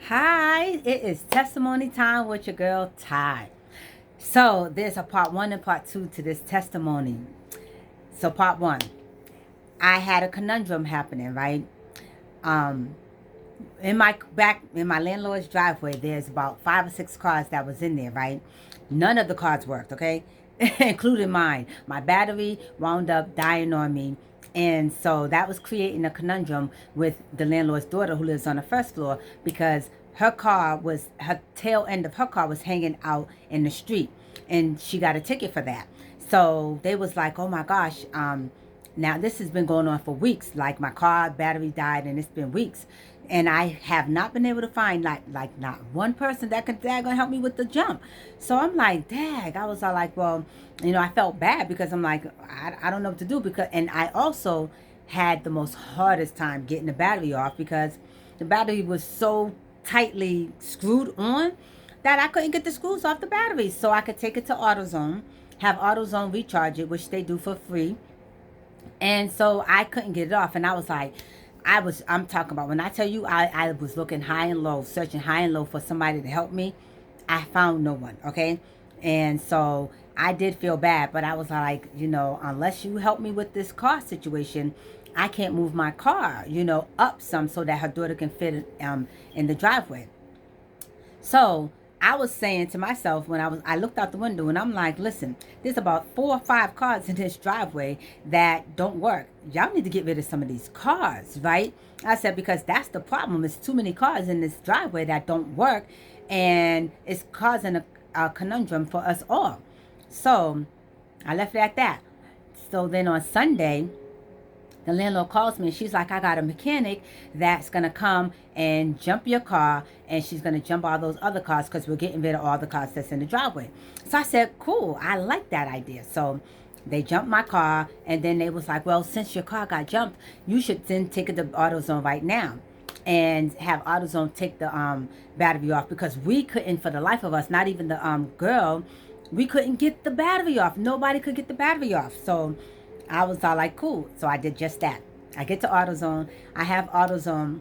Hi, it is testimony time with your girl Ty. So there's a part one and part two to this testimony. So part one, I had a conundrum happening, right? Um, in my landlord's driveway, there's about 5 or 6 cars that was in there, right? None of the cars worked, okay, including mine. My battery wound up dying on me, and so that was creating a conundrum with the landlord's daughter who lives on the first floor because her tail end of her car was hanging out in the street, and she got a ticket for that. So they was like, oh my gosh, now this has been going on for weeks. Like my car battery died, and it's been weeks, and I have not been able to find like not one person that gonna help me with the jump. So I'm like, dag. I was all like, well, I felt bad because I'm like, I don't know what to do because, and I also had the most hardest time getting the battery off because the battery was so tightly screwed on that I couldn't get the screws off the battery. So I could take it to AutoZone, have AutoZone recharge it, which they do for free, and so I couldn't get it off. And I was like, I'm talking about when I tell you I was looking high and low, searching high and low for somebody to help me. I found no one, okay? And so I did feel bad, but I was like, unless you help me with this car situation, I can't move my car, up some so that her daughter can fit it in the driveway. So I was saying to myself when I looked out the window and I'm like, listen, there's about 4 or 5 cars in this driveway that don't work. Y'all need to get rid of some of these cars, right? I said, because that's the problem. It's too many cars in this driveway that don't work, and it's causing a conundrum for us all. So I left it at that. So then on Sunday, the landlord calls me and she's like, I got a mechanic that's going to come and jump your car, and she's going to jump all those other cars because we're getting rid of all the cars that's in the driveway. So I said, cool, I like that idea. So they jumped my car, and then they was like, well, since your car got jumped, you should then take it to AutoZone right now and have AutoZone take the battery off, because we couldn't, for the life of us, not even the girl, we couldn't get the battery off. Nobody could get the battery off. So I was all like, cool. So I did just that. I get to AutoZone. I have AutoZone,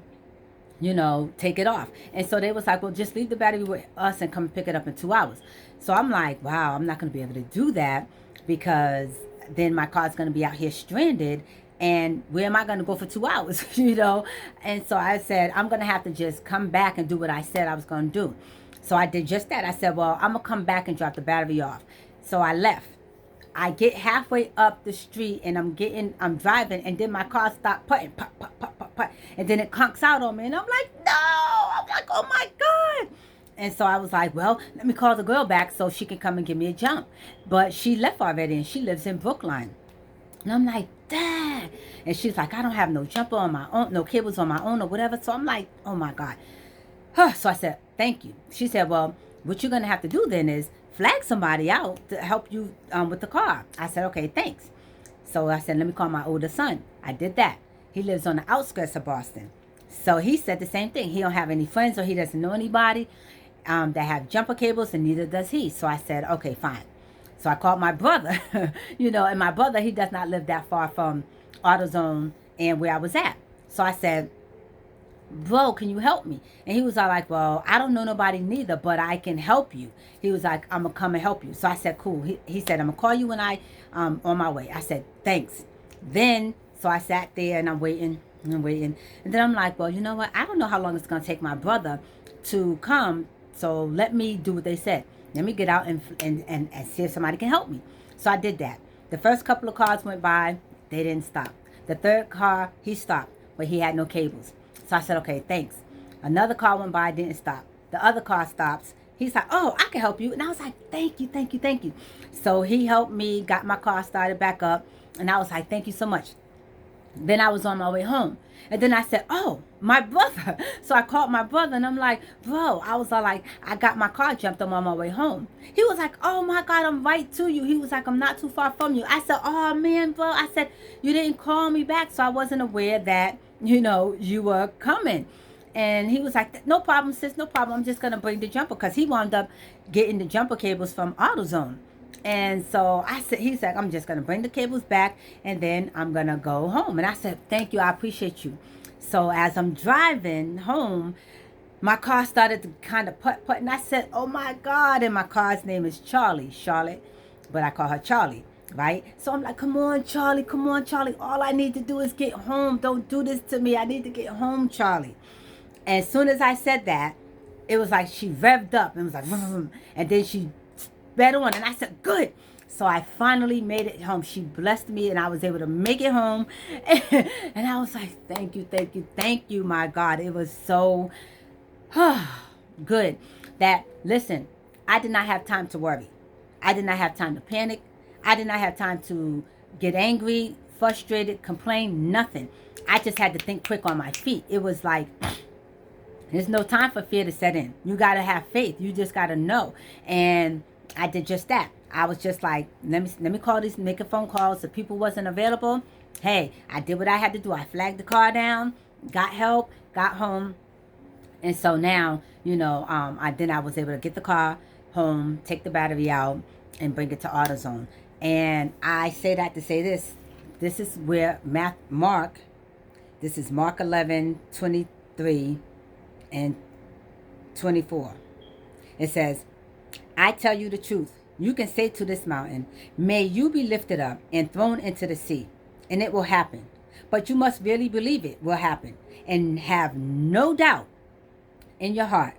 take it off. And so they was like, well, just leave the battery with us and come pick it up in 2 hours. So I'm like, wow, I'm not going to be able to do that because then my car's going to be out here stranded. And where am I going to go for 2 hours, And so I said, I'm going to have to just come back and do what I said I was going to do. So I did just that. I said, well, I'm going to come back and drop the battery off. So I left. I get halfway up the street and I'm driving, and then my car stopped putting, pop, pop, pop, pop, pop. And then it conks out on me, and I'm like, no! I'm like, oh my God. And so I was like, well, let me call the girl back so she can come and give me a jump. But she left already, and she lives in Brookline. And I'm like, Dad. And she's like, I don't have no jumper on my own, no cables on my own or whatever. So I'm like, oh my God. So I said, thank you. She said, well, what you're going to have to do then is flag somebody out to help you with the car. I said, okay, thanks. So I said, let me call my older son. I did that. He lives on the outskirts of Boston. So he said the same thing. He don't have any friends, or he doesn't know anybody that have jumper cables, and neither does he. So I said, okay, fine. So I called my brother, and my brother, he does not live that far from AutoZone and where I was at. So I said, bro, can you help me? And he was all like, well, I don't know nobody neither, but I can help you. He was like, I'm going to come and help you. So I said, cool. He said, I'm going to call you when on my way. I said, thanks. Then, so I sat there and I'm waiting and I'm waiting. And then I'm like, well, you know what? I don't know how long it's going to take my brother to come. So let me do what they said. Let me get out and see if somebody can help me. So I did that. The first couple of cars went by. They didn't stop. The third car, he stopped, but he had no cables. So I said, okay, thanks. Another car went by, didn't stop. The other car stops. He's like, oh, I can help you. And I was like, thank you, thank you, thank you. So he helped me, got my car started back up. And I was like, thank you so much. Then I was on my way home. And then I said, oh, my brother. So I called my brother and I'm like, bro, I was all like, I got my car jumped. I'm on my way home. He was like, oh my God, I'm right to you. He was like, I'm not too far from you. I said, oh man, bro. I said, you didn't call me back. So I wasn't aware that, you were coming. And he was like, no problem, sis, no problem. I'm just going to bring the jumper, because he wound up getting the jumper cables from AutoZone. And so I said, he's like, I'm just going to bring the cables back and then I'm going to go home. And I said, thank you. I appreciate you. So as I'm driving home, my car started to kind of putt, and I said, oh my God. And my car's name is Charlie, Charlotte, but I call her Charlie, right? So I'm like, come on, Charlie, come on, Charlie. All I need to do is get home. Don't do this to me. I need to get home, Charlie. And as soon as I said that, it was like she revved up and was like, vroom, and then she sped on. And I said, good. So I finally made it home. She blessed me and I was able to make it home. And I was like, thank you, thank you, thank you, my God. It was so good that, listen, I did not have time to worry. I did not have time to panic. I did not have time to get angry, frustrated, complain, nothing. I just had to think quick on my feet. It was like, there's no time for fear to set in. You got to have faith. You just got to know. And I did just that. I was just like, let me call these, making phone calls. If people wasn't available, hey, I did what I had to do. I flagged the car down, got help, got home. And so now, you know, I was able to get the car home, take the battery out, and bring it to AutoZone. And I say that to say this. This is where Mark 11:23 and 24. It says, I tell you the truth. You can say to this mountain, may you be lifted up and thrown into the sea, and it will happen. But you must really believe it will happen and have no doubt in your heart.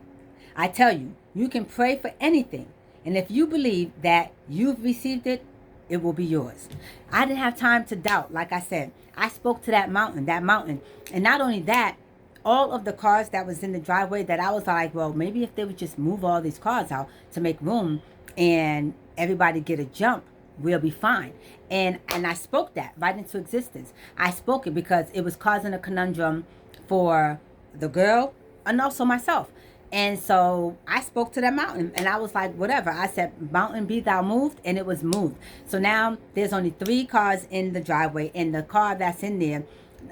I tell you, you can pray for anything. And if you believe that you've received it, it will be yours. I didn't have time to doubt. Like I said, I spoke to that mountain. And not only that, all of the cars that was in the driveway that I was like, well, maybe if they would just move all these cars out to make room and everybody get a jump, we'll be fine. And I spoke that right into existence. I spoke it because it was causing a conundrum for the girl and also myself. And so I spoke to that mountain and I was like, whatever. I said, mountain, be thou moved, and it was moved. So now there's only 3 cars in the driveway, and the car that's in there,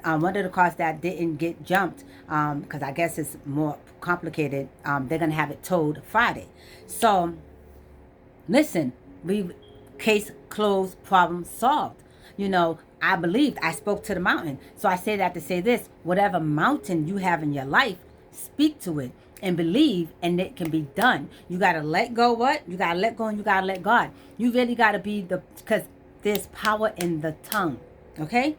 one of the cars that didn't get jumped, because I guess it's more complicated, they're going to have it towed Friday. So listen, case closed, problem solved. You know, I believed, I spoke to the mountain. So I say that to say this, whatever mountain you have in your life, speak to it and believe, and it can be done. You got to let go. What? You got to let go, and you got to let God. You really got to be because there's power in the tongue. Okay?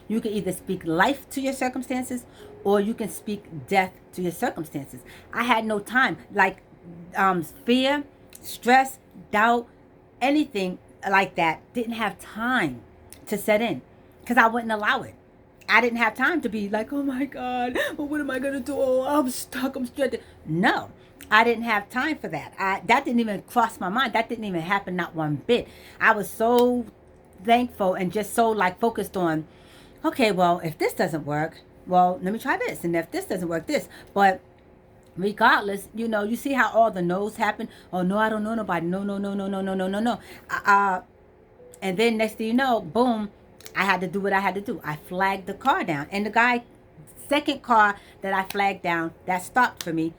You can either speak life to your circumstances or you can speak death to your circumstances. I had no time. Like fear, stress, doubt, anything like that didn't have time to set in because I wouldn't allow it. I didn't have time to be like, oh my God, well, what am I going to do? Oh, I'm stuck, I'm stranded. No, I didn't have time for that. That didn't even cross my mind. That didn't even happen, not one bit. I was so thankful and just so like focused on, okay, well, if this doesn't work, well, let me try this. And if this doesn't work, this. But regardless, you know, you see how all the no's happen. Oh, no, I don't know nobody. No, no, no, no, no, no, no, no, no. And then next thing you know, boom, I had to do what I had to do. I flagged the car down. And the guy, second car that I flagged down, that stopped for me,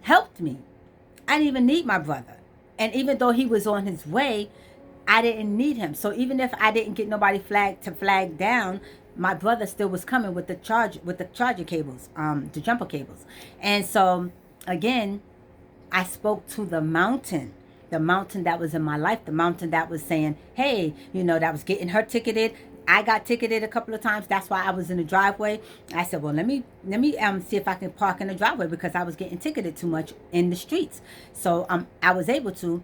helped me. I didn't even need my brother. And even though he was on his way, I didn't need him. So even if I didn't get nobody flag down, my brother still was coming with the charger cables, the jumper cables. And so again, I spoke to the mountain that was in my life, the mountain that was saying, hey, you know, that was getting her ticketed. I got ticketed a couple of times. That's why I was in the driveway. I said, well, let me see if I can park in the driveway because I was getting ticketed too much in the streets. So I was able to,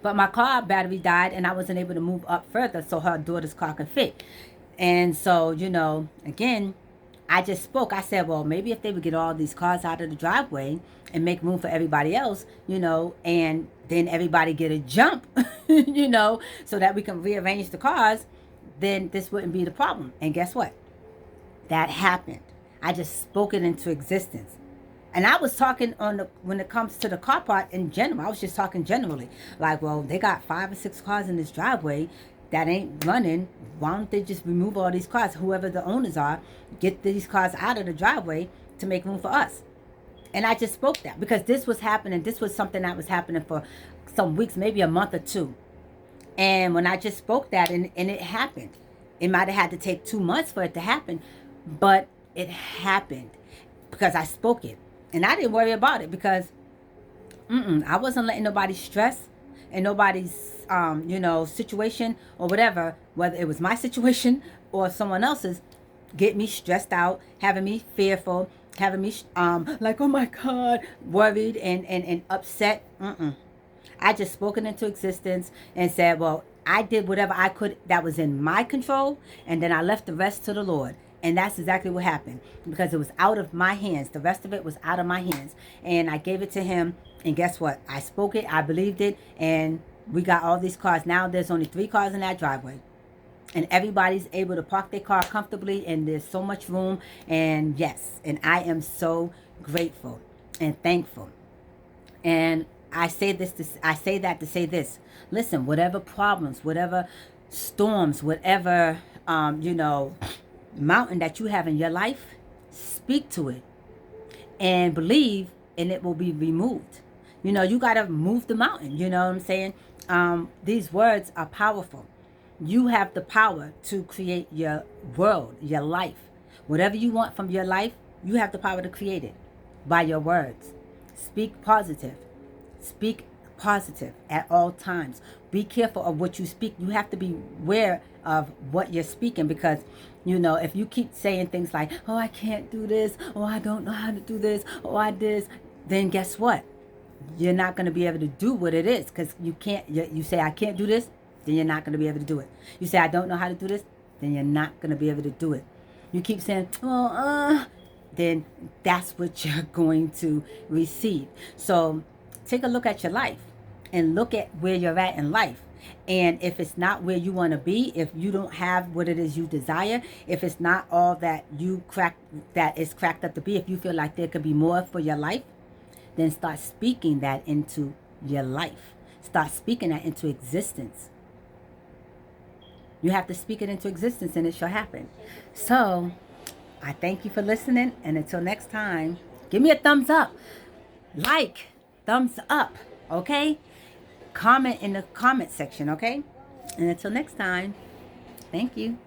but my car battery died and I wasn't able to move up further so her daughter's car could fit. And so, you know, again, I just spoke. I said, well, maybe if they would get all these cars out of the driveway and make room for everybody else, you know, and then everybody get a jump, you know, so that we can rearrange the cars, then this wouldn't be the problem. And guess what? That happened. I just spoke it into existence. And I was talking when it comes to the car part in general. I was just talking generally. Like, well, they got 5 or 6 cars in this driveway that ain't running. Why don't they just remove all these cars, whoever the owners are, get these cars out of the driveway to make room for us? And I just spoke that because this was happening. This was something that was happening for some weeks, maybe a month or 2. And when I just spoke that and it happened, it might have had to take 2 months for it to happen, but it happened because I spoke it. And I didn't worry about it because I wasn't letting nobody stress and nobody's situation or whatever, whether it was my situation or someone else's, get me stressed out, having me fearful, having me like, oh my God, worried and upset. I just spoke it into existence and said, well, I did whatever I could that was in my control, and then I left the rest to the Lord. And that's exactly what happened because it was out of my hands. The rest of it was out of my hands. And I gave it to him. And guess what? I spoke it, I believed it, and we got all these cars. Now there's only 3 cars in that driveway. And everybody's able to park their car comfortably, and there's so much room. And yes, and I am so grateful and thankful. And I say that to say this. Listen, whatever problems, whatever storms, whatever mountain that you have in your life, speak to it and believe, and it will be removed. You got to move the mountain. You know what I'm saying? These words are powerful. You have the power to create your world, your life. Whatever you want from your life, you have the power to create it by your words. Speak positive. Speak positive at all times. Be careful of what you speak. You have to be aware of what you're speaking because, if you keep saying things like, oh, I can't do this, or I don't know how to do this, or I this, then guess what? You're not going to be able to do what it is because you can't. You say, I can't do this, then you're not going to be able to do it. You say, I don't know how to do this, then you're not going to be able to do it. You keep saying, then that's what you're going to receive. So take a look at your life and look at where you're at in life. And if it's not where you want to be, if you don't have what it is you desire, if it's not all that that is cracked up to be, if you feel like there could be more for your life, then start speaking that into your life. Start speaking that into existence. You have to speak it into existence and it shall happen. So I thank you for listening. And until next time, give me a thumbs up. Thumbs up. Okay? Comment in the comment section. Okay? And until next time, thank you.